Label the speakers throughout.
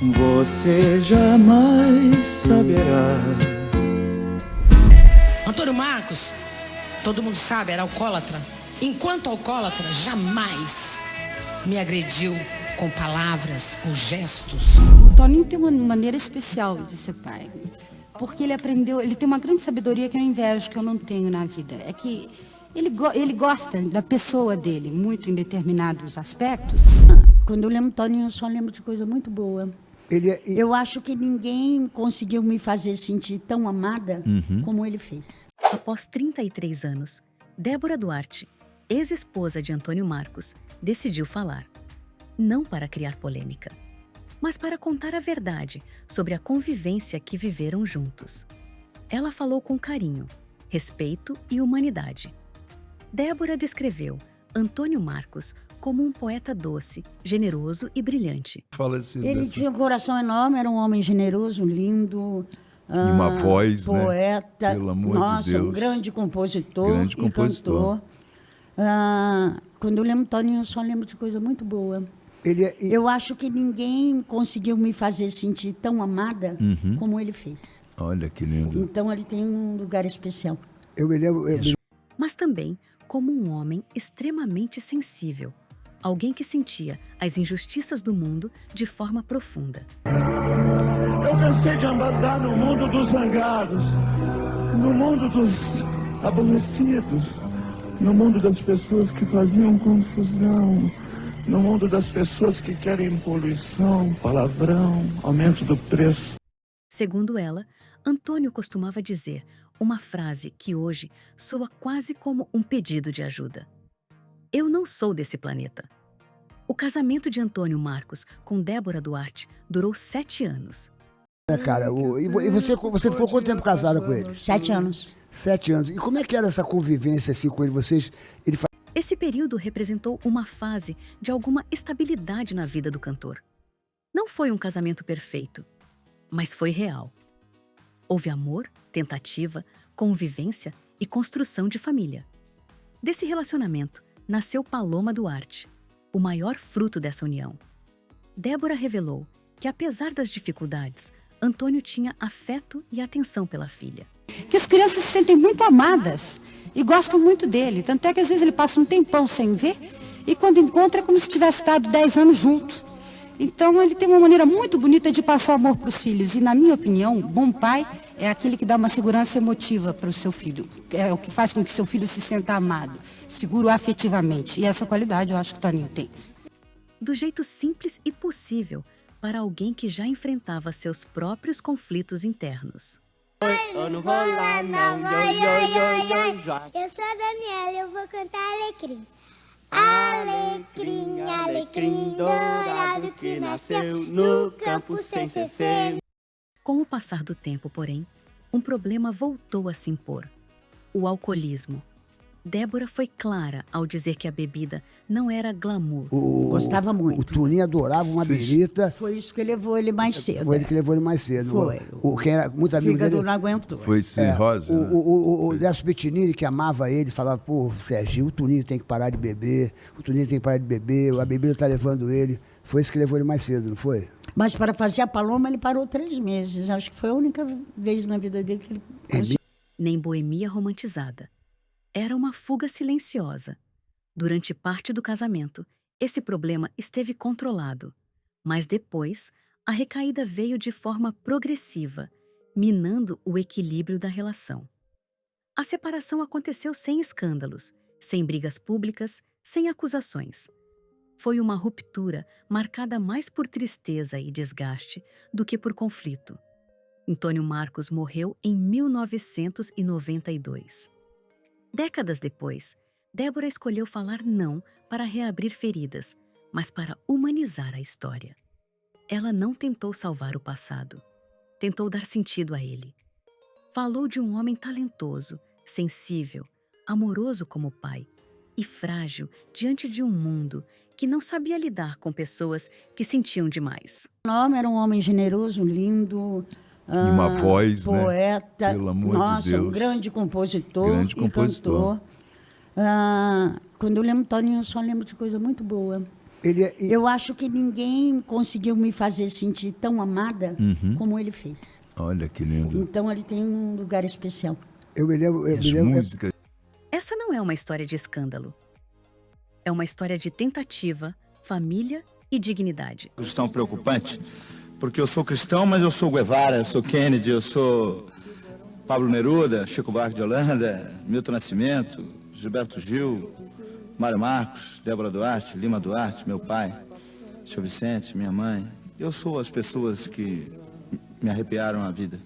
Speaker 1: Você jamais saberá.
Speaker 2: Antônio Marcos, todo mundo sabe, era alcoólatra. Enquanto alcoólatra, jamais me agrediu com palavras, com gestos.
Speaker 3: O Toninho tem uma maneira especial de ser pai. Porque ele aprendeu, ele tem uma grande sabedoria que eu invejo, que eu não tenho na vida. É que ele gosta da pessoa dele, muito em determinados aspectos.
Speaker 4: Quando eu lembro Toninho, eu só lembro de coisa muito boa. Eu acho que ninguém conseguiu me fazer sentir tão amada como ele fez.
Speaker 5: Após 33 anos, Débora Duarte, ex-esposa de Antônio Marcos, decidiu falar. Não para criar polêmica, mas para contar a verdade sobre a convivência que viveram juntos. Ela falou com carinho, respeito e humanidade. Débora descreveu Antônio Marcos como um poeta doce, generoso e brilhante.
Speaker 4: Ele tinha um coração enorme, era um homem generoso, lindo.
Speaker 6: E uma voz,
Speaker 4: poeta,
Speaker 6: né? Pelo amor de Deus.
Speaker 4: Um grande compositor e cantor. Quando eu lembro Toninho, eu só lembro de coisa muito boa. Eu acho que ninguém conseguiu me fazer sentir tão amada como ele fez.
Speaker 6: Olha que lindo.
Speaker 4: Então ele tem um lugar especial.
Speaker 5: Mas também como um homem extremamente sensível. Alguém que sentia as injustiças do mundo de forma profunda.
Speaker 7: Eu cansei de andar no mundo dos zangados, no mundo dos aborrecidos, no mundo das pessoas que faziam confusão, no mundo das pessoas que querem poluição, palavrão, aumento do preço.
Speaker 5: Segundo ela, Antônio costumava dizer uma frase que hoje soa quase como um pedido de ajuda. Eu não sou desse planeta. O casamento de Antônio Marcos com Débora Duarte durou 7 anos.
Speaker 8: E você ficou quanto tempo casada com ele?
Speaker 4: 7 anos.
Speaker 8: 7 anos. E como é que era essa convivência assim com ele?
Speaker 5: Esse período representou uma fase de alguma estabilidade na vida do cantor. Não foi um casamento perfeito, mas foi real. Houve amor, tentativa, convivência e construção de família. Desse relacionamento nasceu Paloma Duarte, o maior fruto dessa união. Débora revelou que, apesar das dificuldades, Antônio tinha afeto e atenção pela filha.
Speaker 3: Que as crianças se sentem muito amadas e gostam muito dele. Tanto é que às vezes ele passa um tempão sem ver e quando encontra é como se tivesse estado 10 anos juntos. Então ele tem uma maneira muito bonita de passar amor para os filhos. E na minha opinião, bom pai é aquele que dá uma segurança emotiva para o seu filho. É o que faz com que seu filho se sinta amado, seguro afetivamente. E essa qualidade eu acho que o Toninho tem.
Speaker 5: Do jeito simples e possível para alguém que já enfrentava seus próprios conflitos internos.
Speaker 9: Eu não vou lá não, eu sou a Daniela, eu vou cantar Alecrim. Alecrim, alecrim dourado que nasceu no campo sem cessar.
Speaker 5: Com o passar do tempo, porém, um problema voltou a se impor: o alcoolismo. Débora foi clara ao dizer que a bebida não era glamour.
Speaker 4: Gostava muito.
Speaker 8: O Toninho adorava uma birita.
Speaker 4: Foi isso que levou ele mais cedo.
Speaker 8: Foi ele que levou ele mais cedo.
Speaker 4: Foi.
Speaker 8: Quem era muito amigo dele.
Speaker 4: Não aguentou.
Speaker 6: Foi cirrose.
Speaker 8: O Décio Bettinini, que amava ele, falava, pô, Serginho, o Toninho tem que parar de beber, o Toninho tem que parar de beber, a bebida tá levando ele. Foi isso que levou ele mais cedo, não foi?
Speaker 4: Mas para fazer a Paloma, ele parou 3 meses. Acho que foi a única vez na vida dele que ele conseguiu.
Speaker 5: Nem boemia romantizada. Era uma fuga silenciosa. Durante parte do casamento, esse problema esteve controlado. Mas depois, a recaída veio de forma progressiva, minando o equilíbrio da relação. A separação aconteceu sem escândalos, sem brigas públicas, sem acusações. Foi uma ruptura marcada mais por tristeza e desgaste do que por conflito. Antônio Marcos morreu em 1992. Décadas depois, Débora escolheu falar não para reabrir feridas, mas para humanizar a história. Ela não tentou salvar o passado, tentou dar sentido a ele. Falou de um homem talentoso, sensível, amoroso como pai e frágil diante de um mundo que não sabia lidar com pessoas que sentiam demais.
Speaker 4: O homem era um homem generoso, lindo.
Speaker 6: E uma voz,
Speaker 4: poeta,
Speaker 6: né? Pelo amor de Deus.
Speaker 4: Um grande compositor e cantor. Quando eu lembro Toninho, eu só lembro de coisa muito boa. Eu acho que ninguém conseguiu me fazer sentir tão amada como ele fez.
Speaker 6: Olha que lindo.
Speaker 4: Então ele tem um lugar especial.
Speaker 8: Eu me lembro...
Speaker 6: músicas.
Speaker 5: Essa não é uma história de escândalo. É uma história de tentativa, família e dignidade.
Speaker 10: Cristão preocupante, porque eu sou cristão, mas eu sou Guevara, eu sou Kennedy, eu sou Pablo Neruda, Chico Buarque de Holanda, Milton Nascimento, Gilberto Gil, Mário Marcos, Débora Duarte, Lima Duarte, meu pai, Sr. Vicente, minha mãe. Eu sou as pessoas que me arrepiaram a vida.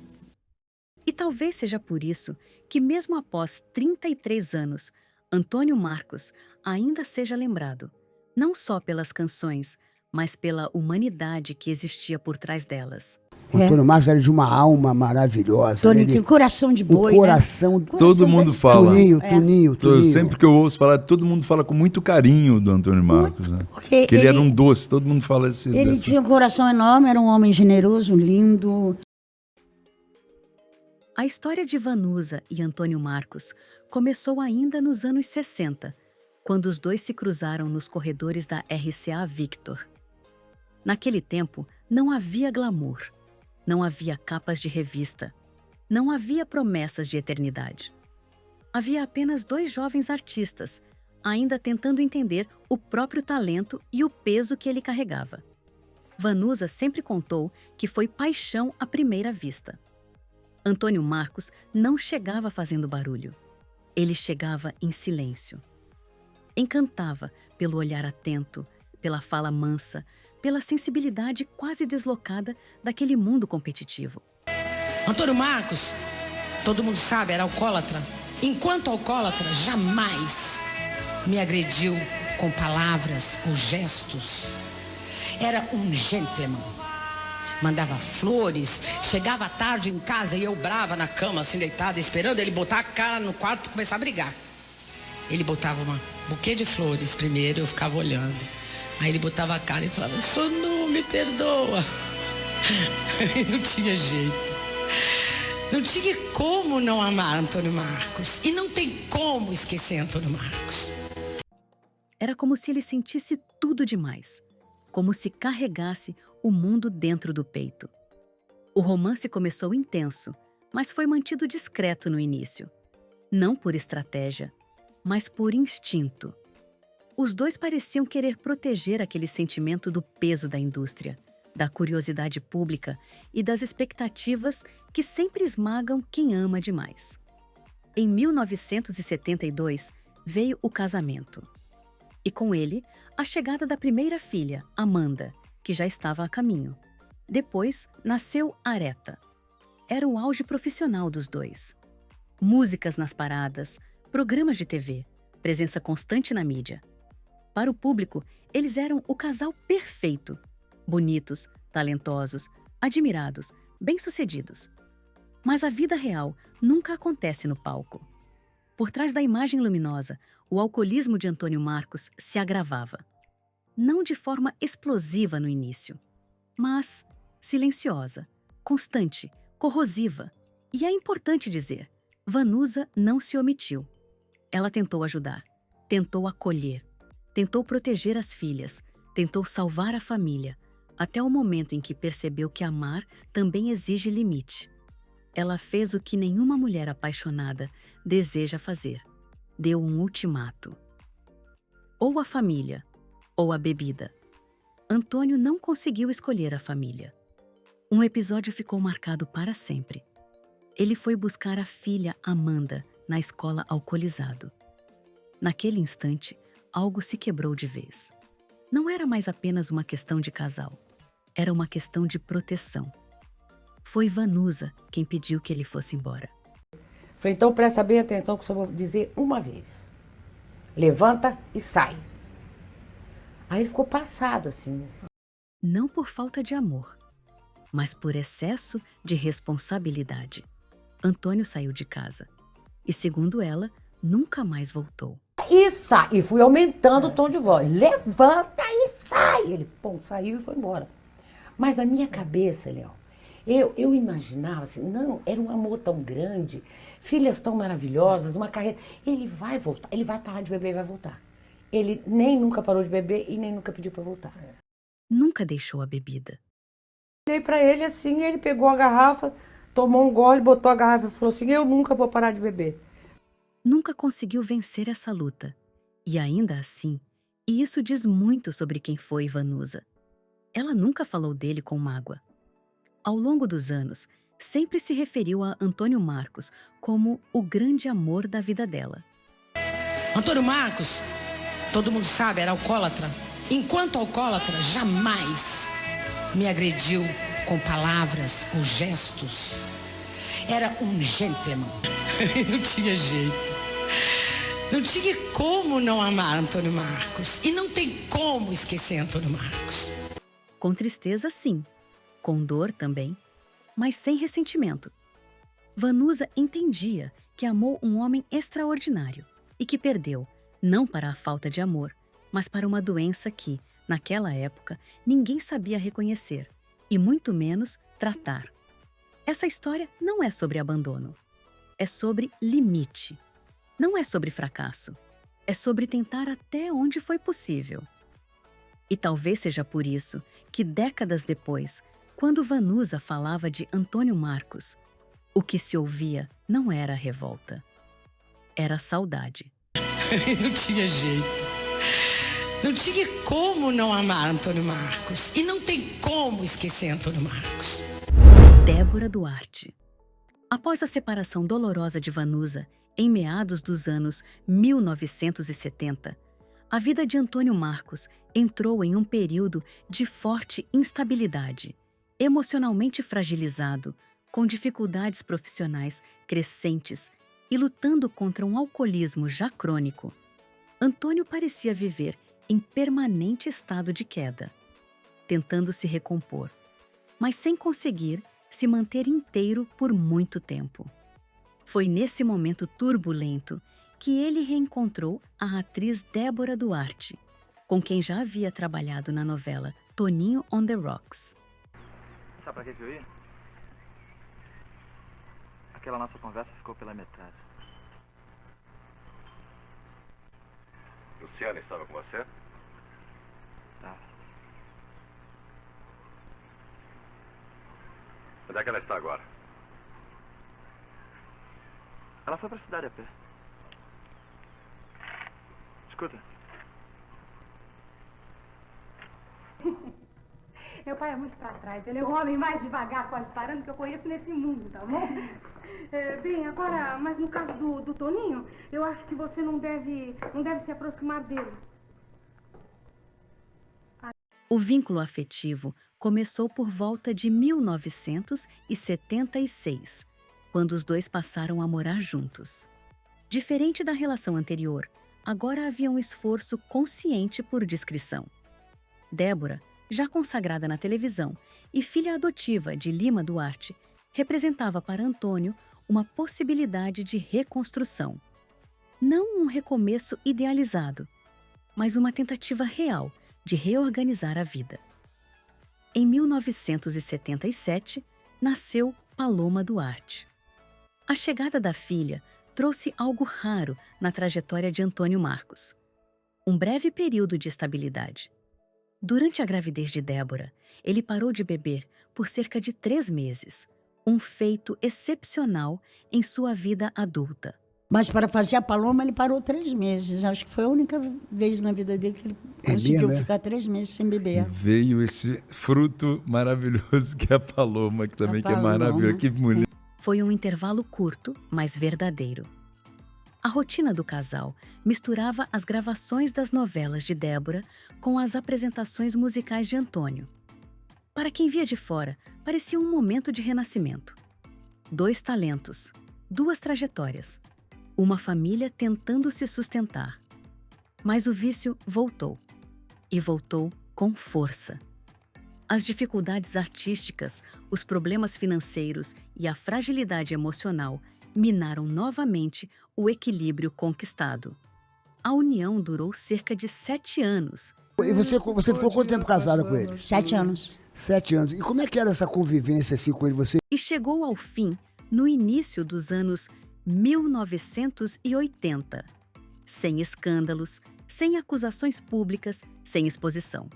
Speaker 5: E talvez seja por isso que, mesmo após 33 anos, Antônio Marcos ainda seja lembrado, não só pelas canções, mas pela humanidade que existia por trás delas.
Speaker 8: O Antônio Marcos era de uma alma maravilhosa.
Speaker 4: Tony, coração de boi,
Speaker 8: coração,
Speaker 4: né?
Speaker 6: Todo mundo fala.
Speaker 8: Tuninho.
Speaker 6: Sempre que eu ouço falar, todo mundo fala com muito carinho do Antônio Marcos. Né?
Speaker 4: Porque
Speaker 6: ele era um doce, todo mundo fala assim.
Speaker 4: Ele tinha um coração enorme, era um homem generoso, lindo.
Speaker 5: A história de Vanusa e Antônio Marcos começou ainda nos anos 60, quando os dois se cruzaram nos corredores da RCA Victor. Naquele tempo, não havia glamour, não havia capas de revista, não havia promessas de eternidade. Havia apenas dois jovens artistas, ainda tentando entender o próprio talento e o peso que ele carregava. Vanusa sempre contou que foi paixão à primeira vista. Antônio Marcos não chegava fazendo barulho. Ele chegava em silêncio. Encantava pelo olhar atento, pela fala mansa, pela sensibilidade quase deslocada daquele mundo competitivo.
Speaker 2: Antônio Marcos, todo mundo sabe, era alcoólatra. Enquanto alcoólatra, jamais me agrediu com palavras ou gestos. Era um gentleman. Mandava flores, chegava tarde em casa e eu brava na cama, assim, deitada, esperando ele botar a cara no quarto e começar a brigar. Ele botava um buquê de flores primeiro, eu ficava olhando. Aí ele botava a cara e falava, Sonu, me perdoa. Não tinha jeito. Não tinha como não amar Antônio Marcos. E não tem como esquecer Antônio Marcos.
Speaker 5: Era como se ele sentisse tudo demais. Como se carregasse o mundo dentro do peito. O romance começou intenso, mas foi mantido discreto no início. Não por estratégia, mas por instinto. Os dois pareciam querer proteger aquele sentimento do peso da indústria, da curiosidade pública e das expectativas que sempre esmagam quem ama demais. Em 1972, veio o casamento. E com ele, a chegada da primeira filha, Amanda, que já estava a caminho. Depois, nasceu Areta. Era o auge profissional dos dois. Músicas nas paradas, programas de TV, presença constante na mídia. Para o público, eles eram o casal perfeito. Bonitos, talentosos, admirados, bem-sucedidos. Mas a vida real nunca acontece no palco. Por trás da imagem luminosa, o alcoolismo de Antônio Marcos se agravava. Não de forma explosiva no início, mas silenciosa, constante, corrosiva. E é importante dizer, Vanusa não se omitiu. Ela tentou ajudar, tentou acolher, tentou proteger as filhas, tentou salvar a família, até o momento em que percebeu que amar também exige limite. Ela fez o que nenhuma mulher apaixonada deseja fazer. Deu um ultimato. Ou a família, ou a bebida. Antônio não conseguiu escolher a família. Um episódio ficou marcado para sempre. Ele foi buscar a filha Amanda na escola alcoolizado. Naquele instante, algo se quebrou de vez. Não era mais apenas uma questão de casal. Era uma questão de proteção. Foi Vanusa quem pediu que ele fosse embora.
Speaker 11: Falei, então presta bem atenção que eu só vou dizer uma vez. Levanta e sai. Aí ele ficou passado assim.
Speaker 5: Não por falta de amor, mas por excesso de responsabilidade. Antônio saiu de casa e, segundo ela, nunca mais voltou.
Speaker 11: E sai. E fui aumentando o tom de voz. Levanta e sai. Ele, pô, saiu e foi embora. Mas na minha cabeça, Léo, eu imaginava assim, não, era um amor tão grande, filhas tão maravilhosas, uma carreira. Ele vai voltar, ele vai parar de beber e vai voltar. ele nem nunca parou de beber e nem nunca pediu para voltar.
Speaker 5: Nunca deixou a bebida.
Speaker 11: Olhei para ele assim, ele pegou a garrafa, tomou um gole, botou a garrafa e falou assim, eu nunca vou parar de beber.
Speaker 5: Nunca conseguiu vencer essa luta. E ainda assim, e isso diz muito sobre quem foi Vanusa. Ela nunca falou dele com mágoa. Ao longo dos anos, sempre se referiu a Antônio Marcos como o grande amor da vida dela.
Speaker 2: Antônio Marcos, todo mundo sabe, era alcoólatra. Enquanto alcoólatra, jamais me agrediu com palavras, com gestos. Era um gentleman. Não tinha jeito. Não tinha como não amar Antônio Marcos. E não tem como esquecer Antônio Marcos.
Speaker 5: Com tristeza, sim. Com dor também. Mas sem ressentimento. Vanusa entendia que amou um homem extraordinário e que perdeu, não para a falta de amor, mas para uma doença que, naquela época, ninguém sabia reconhecer e muito menos tratar. Essa história não é sobre abandono. É sobre limite. Não é sobre fracasso. É sobre tentar até onde foi possível. E talvez seja por isso que, décadas depois, quando Vanusa falava de Antônio Marcos, o que se ouvia não era revolta. Era saudade.
Speaker 2: Não tinha jeito. Não tinha como não amar Antônio Marcos. E não tem como esquecer Antônio Marcos.
Speaker 5: Débora Duarte. Após a separação dolorosa de Vanusa, em meados dos anos 1970, a vida de Antônio Marcos entrou em um período de forte instabilidade, emocionalmente fragilizado, com dificuldades profissionais crescentes e lutando contra um alcoolismo já crônico. Antônio parecia viver em permanente estado de queda, tentando se recompor, mas sem conseguir se manter inteiro por muito tempo. Foi nesse momento turbulento que ele reencontrou a atriz Débora Duarte, com quem já havia trabalhado na novela Toninho on the Rocks.
Speaker 12: Sabe pra que eu ia? Aquela nossa conversa ficou pela metade.
Speaker 13: Luciana estava com você?
Speaker 12: Tá.
Speaker 13: Onde é que ela está agora?
Speaker 12: Ela foi pra cidade a pé. Escuta.
Speaker 14: Meu pai é muito pra trás. Ele é o homem mais devagar, quase parando, que eu conheço nesse mundo, tá bom? Bem, agora, mas no caso do Toninho, eu acho que você não deve se aproximar dele.
Speaker 5: O vínculo afetivo começou por volta de 1976, quando os dois passaram a morar juntos. Diferente da relação anterior, agora havia um esforço consciente por discrição. Débora, já consagrada na televisão e filha adotiva de Lima Duarte, representava para Antônio uma possibilidade de reconstrução. Não um recomeço idealizado, mas uma tentativa real de reorganizar a vida. Em 1977, nasceu Paloma Duarte. A chegada da filha trouxe algo raro na trajetória de Antônio Marcos. Um breve período de estabilidade. Durante a gravidez de Débora, ele parou de beber por cerca de 3 meses, um feito excepcional em sua vida adulta.
Speaker 4: Mas para fazer a Paloma, ele parou 3 meses. Acho que foi a única vez na vida dele que ele conseguiu ficar 3 meses sem beber.
Speaker 6: Veio esse fruto maravilhoso que é a Paloma, que também que é maravilhoso. Que mulher.
Speaker 5: Foi um intervalo curto, mas verdadeiro. A rotina do casal misturava as gravações das novelas de Débora com as apresentações musicais de Antônio. Para quem via de fora, parecia um momento de renascimento. 2 talentos, 2 trajetórias, uma família tentando se sustentar. Mas o vício voltou. E voltou com força. As dificuldades artísticas, os problemas financeiros e a fragilidade emocional minaram novamente o equilíbrio conquistado. A união durou cerca de 7 anos.
Speaker 8: E você ficou quanto tempo casada com ele?
Speaker 4: 7 anos.
Speaker 8: 7 anos. E como é que era essa convivência assim com ele?
Speaker 5: E chegou ao fim no início dos anos 1980. Sem escândalos, sem acusações públicas, sem exposição.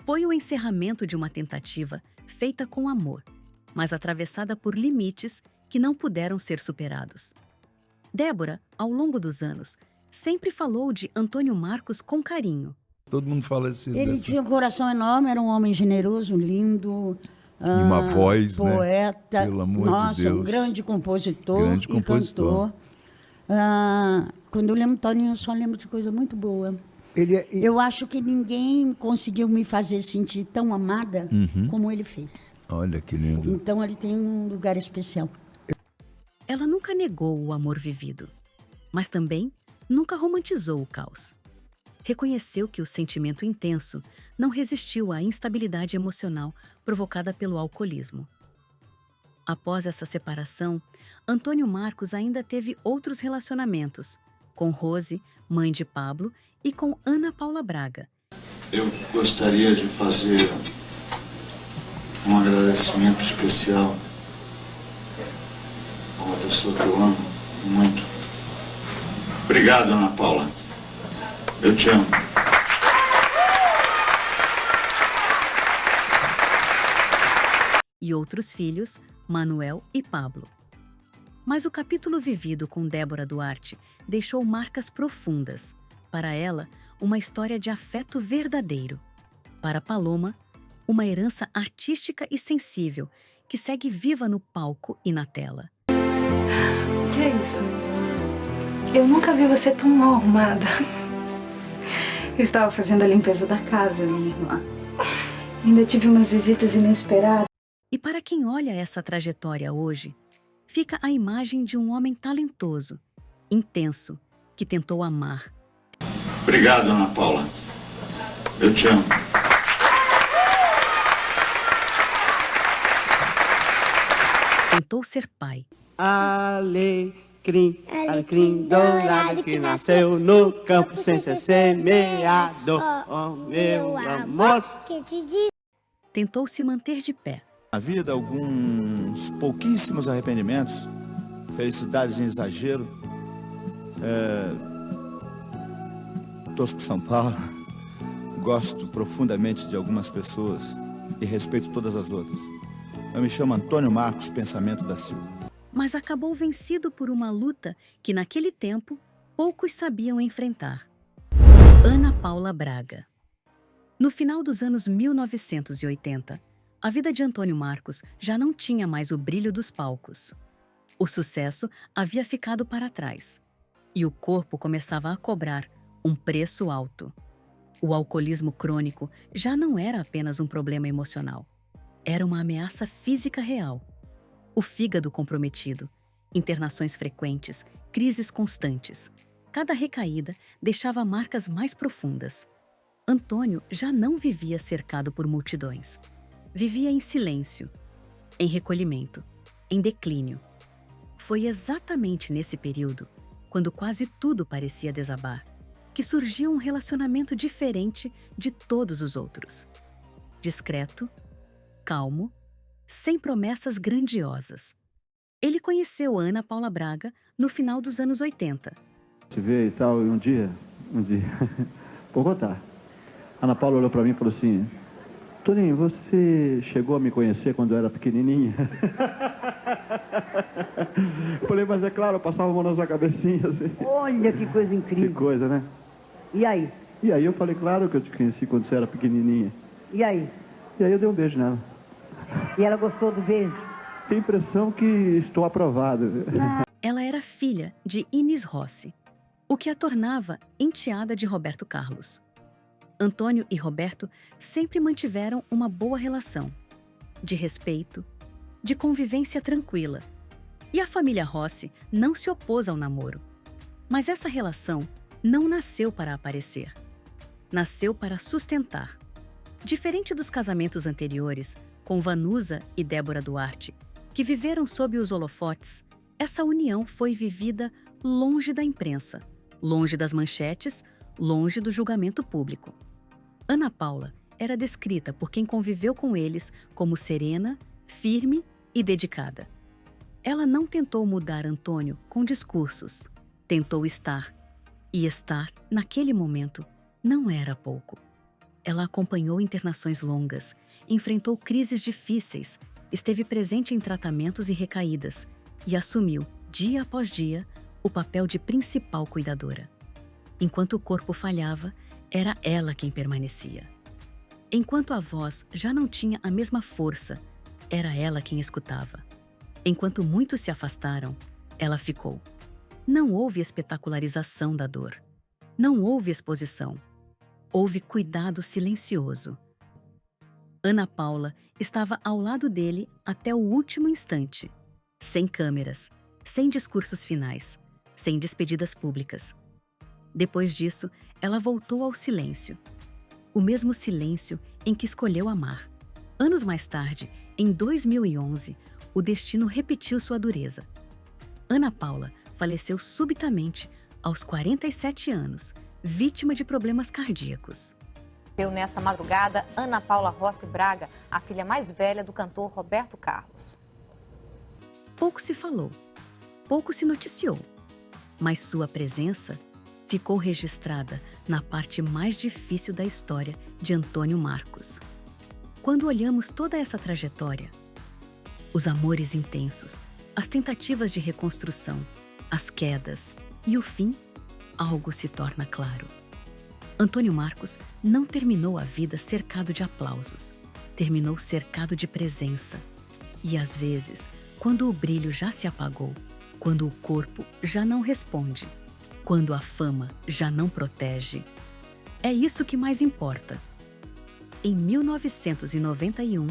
Speaker 5: Foi o encerramento de uma tentativa feita com amor, mas atravessada por limites que não puderam ser superados. Débora, ao longo dos anos, sempre falou de Antônio Marcos com carinho.
Speaker 6: Todo mundo fala assim.
Speaker 4: Ele tinha um coração enorme, era um homem generoso, lindo.
Speaker 6: E uma voz,
Speaker 4: poeta,
Speaker 6: né? Pelo amor de Deus.
Speaker 4: Um grande compositor e cantor. Quando eu lembro Toninho, eu só lembro de coisa muito boa. Eu acho que ninguém conseguiu me fazer sentir tão amada como ele fez.
Speaker 6: Olha que lindo.
Speaker 4: Então ele tem um lugar especial.
Speaker 5: Ela nunca negou o amor vivido, mas também nunca romantizou o caos. Reconheceu que o sentimento intenso não resistiu à instabilidade emocional provocada pelo alcoolismo. Após essa separação, Antônio Marcos ainda teve outros relacionamentos, com Rose, mãe de Pablo, e com Ana Paula Braga.
Speaker 15: Eu gostaria de fazer um agradecimento especial a uma pessoa que eu amo muito. Obrigado, Ana Paula. Eu te amo.
Speaker 5: E outros filhos, Manuel e Pablo. Mas o capítulo vivido com Débora Duarte deixou marcas profundas. Para ela, uma história de afeto verdadeiro. Para Paloma, uma herança artística e sensível que segue viva no palco e na tela.
Speaker 16: O que é isso? Eu nunca vi você tão mal arrumada. Eu estava fazendo a limpeza da casa, minha irmã. Ainda tive umas visitas inesperadas.
Speaker 5: E para quem olha essa trajetória hoje, fica a imagem de um homem talentoso, intenso, que tentou amar.
Speaker 15: Obrigado, Ana Paula. Eu te amo.
Speaker 5: Tentou ser pai.
Speaker 17: Alecrim, alecrim dourado que nasceu no campo sem ser semeado. Oh, meu amor.
Speaker 5: Tentou se manter de pé.
Speaker 10: Na vida, alguns pouquíssimos arrependimentos, felicidades em exagero. Torço por São Paulo, gosto profundamente de algumas pessoas e respeito todas as outras. Eu me chamo Antônio Marcos Pensamento da Silva.
Speaker 5: Mas acabou vencido por uma luta que naquele tempo poucos sabiam enfrentar. Ana Paula Braga. No final dos anos 1980, a vida de Antônio Marcos já não tinha mais o brilho dos palcos. O sucesso havia ficado para trás e o corpo começava a cobrar um preço alto. O alcoolismo crônico já não era apenas um problema emocional. Era uma ameaça física real. O fígado comprometido, internações frequentes, crises constantes. Cada recaída deixava marcas mais profundas. Antônio já não vivia cercado por multidões. Vivia em silêncio, em recolhimento, em declínio. Foi exatamente nesse período, quando quase tudo parecia desabar, que surgiu um relacionamento diferente de todos os outros. Discreto, calmo, sem promessas grandiosas. Ele conheceu Ana Paula Braga no final dos anos 80.
Speaker 18: Te vê e tal, e um dia, vou contar. Ana Paula olhou para mim e falou assim: Toninho, você chegou a me conhecer quando eu era pequenininha? Falei, mas é claro, eu passava a mão na sua cabecinha assim.
Speaker 19: Olha que coisa incrível.
Speaker 18: Que coisa, né?
Speaker 19: E aí?
Speaker 18: E aí eu falei, claro que eu te conheci quando você era pequenininha.
Speaker 19: E aí?
Speaker 18: E aí eu dei um beijo nela.
Speaker 19: E ela gostou do beijo?
Speaker 18: Tenho a impressão que estou aprovado.
Speaker 5: Ela era filha de Inês Rossi, o que a tornava enteada de Roberto Carlos. Antônio e Roberto sempre mantiveram uma boa relação, de respeito, de convivência tranquila. E a família Rossi não se opôs ao namoro. Mas essa relação não nasceu para aparecer. Nasceu para sustentar. Diferente dos casamentos anteriores, com Vanusa e Débora Duarte, que viveram sob os holofotes, essa união foi vivida longe da imprensa, longe das manchetes, longe do julgamento público. Ana Paula era descrita por quem conviveu com eles como serena, firme e dedicada. Ela não tentou mudar Antônio com discursos, tentou estar E estar, naquele momento, não era pouco. Ela acompanhou internações longas, enfrentou crises difíceis, esteve presente em tratamentos e recaídas e assumiu, dia após dia, o papel de principal cuidadora. Enquanto o corpo falhava, era ela quem permanecia. Enquanto a voz já não tinha a mesma força, era ela quem escutava. Enquanto muitos se afastaram, ela ficou. Não houve espetacularização da dor. Não houve exposição. Houve cuidado silencioso. Ana Paula estava ao lado dele até o último instante, sem câmeras, sem discursos finais, sem despedidas públicas. Depois disso, ela voltou ao silêncio. O mesmo silêncio em que escolheu amar. Anos mais tarde, em 2011, o destino repetiu sua dureza. Ana Paula faleceu subitamente aos 47 anos, vítima de problemas cardíacos.
Speaker 20: Nessa madrugada, Ana Paula Rossi Braga, a filha mais velha do cantor Roberto Carlos.
Speaker 5: Pouco se falou, pouco se noticiou, mas sua presença ficou registrada na parte mais difícil da história de Antônio Marcos. Quando olhamos toda essa trajetória, os amores intensos, as tentativas de reconstrução, as quedas e o fim, algo se torna claro. Antônio Marcos não terminou a vida cercado de aplausos, terminou cercado de presença. E às vezes, quando o brilho já se apagou, quando o corpo já não responde, quando a fama já não protege, é isso que mais importa. Em 1991,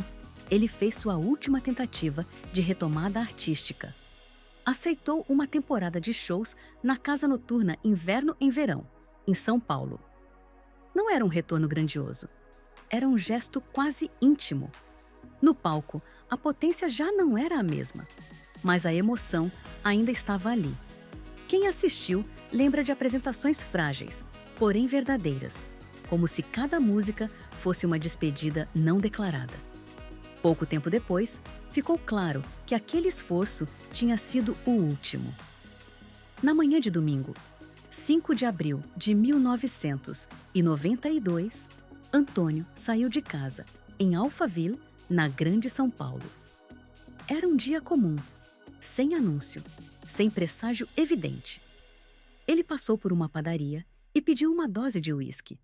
Speaker 5: ele fez sua última tentativa de retomada artística. Aceitou uma temporada de shows na Casa Noturna Inverno em Verão, em São Paulo. Não era um retorno grandioso, era um gesto quase íntimo. No palco, a potência já não era a mesma, mas a emoção ainda estava ali. Quem assistiu lembra de apresentações frágeis, porém verdadeiras, como se cada música fosse uma despedida não declarada. Pouco tempo depois, ficou claro que aquele esforço tinha sido o último. Na manhã de domingo, 5 de abril de 1992, Antônio saiu de casa, em Alphaville, na Grande São Paulo. Era um dia comum, sem anúncio, sem presságio evidente. Ele passou por uma padaria e pediu uma dose de uísque.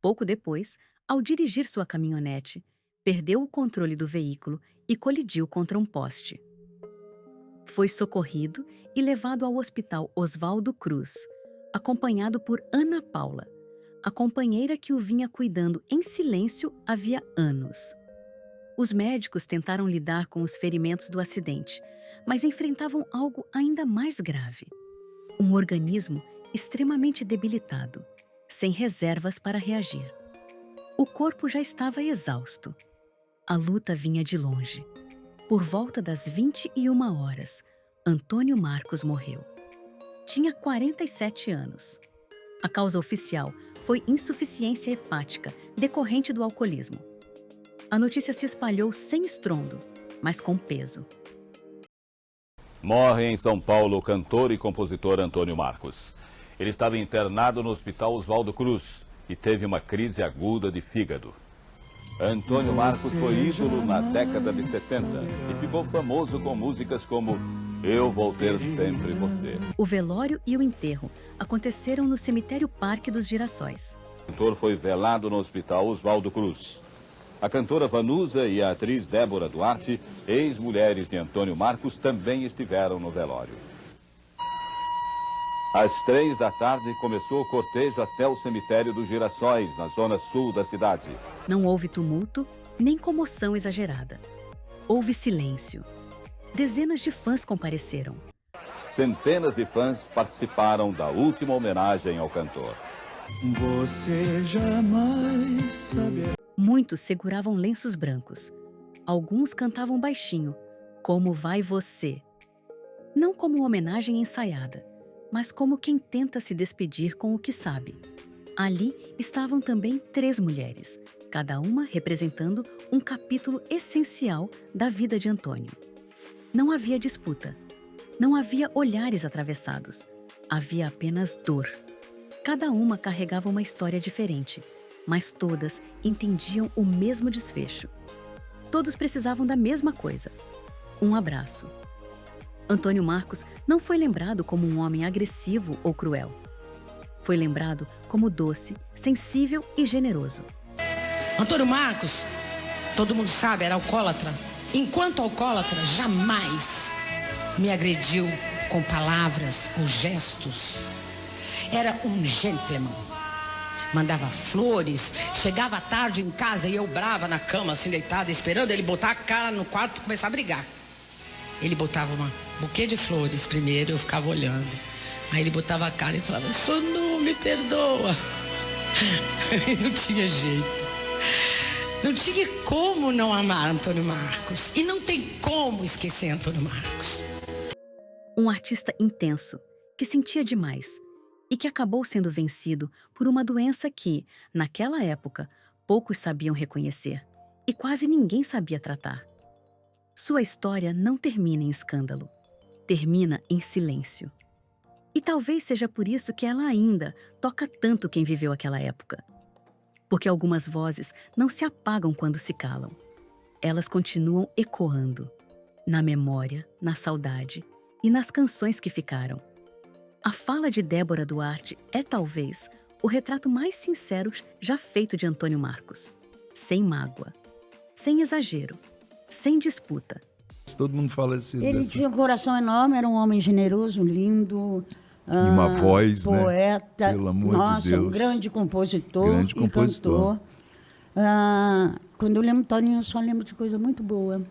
Speaker 5: Pouco depois, ao dirigir sua caminhonete, perdeu o controle do veículo e colidiu contra um poste. Foi socorrido e levado ao Hospital Oswaldo Cruz, acompanhado por Ana Paula, a companheira que o vinha cuidando em silêncio havia anos. Os médicos tentaram lidar com os ferimentos do acidente, mas enfrentavam algo ainda mais grave. Um organismo extremamente debilitado, sem reservas para reagir. O corpo já estava exausto. A luta vinha de longe. Por volta das 21 horas, Antônio Marcos morreu. Tinha 47 anos. A causa oficial foi insuficiência hepática decorrente do alcoolismo. A notícia se espalhou sem estrondo, mas com peso.
Speaker 21: Morre em São Paulo o cantor e compositor Antônio Marcos. Ele estava internado no Hospital Oswaldo Cruz e teve uma crise aguda de fígado. Antônio Marcos foi ídolo na década de 70 e ficou famoso com músicas como Eu Vou Ter Sempre Você.
Speaker 5: O velório e o enterro aconteceram no Cemitério Parque dos Girassóis.
Speaker 21: O cantor foi velado no Hospital Oswaldo Cruz. A cantora Vanusa e a atriz Débora Duarte, ex-mulheres de Antônio Marcos, também estiveram no velório. Às 3 da tarde, começou o cortejo até o cemitério dos Girassóis, na zona sul da cidade.
Speaker 5: Não houve tumulto, nem comoção exagerada. Houve silêncio. Dezenas de fãs compareceram.
Speaker 21: Centenas de fãs participaram da última homenagem ao cantor.
Speaker 1: Você jamais saberá.
Speaker 5: Muitos seguravam lenços brancos. Alguns cantavam baixinho, Como Vai Você? Não como homenagem ensaiada, mas como quem tenta se despedir com o que sabe. Ali estavam também 3 mulheres, cada uma representando um capítulo essencial da vida de Antônio. Não havia disputa, não havia olhares atravessados, havia apenas dor. Cada uma carregava uma história diferente, mas todas entendiam o mesmo desfecho. Todos precisavam da mesma coisa: um abraço. Antônio Marcos não foi lembrado como um homem agressivo ou cruel. Foi lembrado como doce, sensível e generoso.
Speaker 2: Antônio Marcos, todo mundo sabe, era alcoólatra. Enquanto alcoólatra, jamais me agrediu com palavras ou gestos. Era um gentleman. Mandava flores, chegava à tarde em casa e eu brava na cama, assim, deitada, esperando ele botar a cara no quarto e começar a brigar. Ele botava um buquê de flores primeiro, eu ficava olhando. Aí ele botava a cara e falava: Sonu, me perdoa. Não tinha jeito. Não tinha como não amar Antônio Marcos. E não tem como esquecer Antônio Marcos.
Speaker 5: Um artista intenso, que sentia demais e que acabou sendo vencido por uma doença que, naquela época, poucos sabiam reconhecer e quase ninguém sabia tratar. Sua história não termina em escândalo, termina em silêncio. E talvez seja por isso que ela ainda toca tanto quem viveu aquela época. Porque algumas vozes não se apagam quando se calam. Elas continuam ecoando, na memória, na saudade e nas canções que ficaram. A fala de Débora Duarte é talvez o retrato mais sincero já feito de Antônio Marcos. Sem mágoa, sem exagero, sem disputa.
Speaker 6: Todo mundo fala assim.
Speaker 4: Ele tinha um coração enorme, era um homem generoso, lindo.
Speaker 6: E uma voz,
Speaker 4: poeta,
Speaker 6: né? Pelo amor de Deus.
Speaker 4: Um grande compositor e cantor. Quando eu lembro Toninho, eu só lembro de coisa muito boa.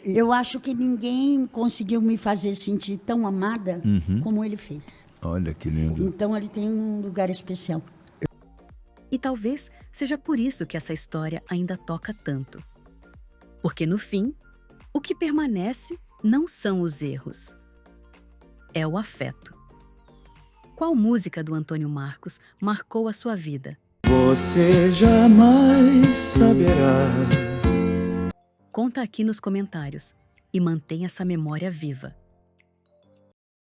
Speaker 4: Eu acho que ninguém conseguiu me fazer sentir tão amada como ele fez.
Speaker 6: Olha que lindo.
Speaker 4: Então ele tem um lugar especial.
Speaker 5: E talvez seja por isso que essa história ainda toca tanto. Porque no fim, o que permanece não são os erros, é o afeto. Qual música do Antônio Marcos marcou a sua vida?
Speaker 1: Você jamais saberá.
Speaker 5: Conta aqui nos comentários e mantenha essa memória viva.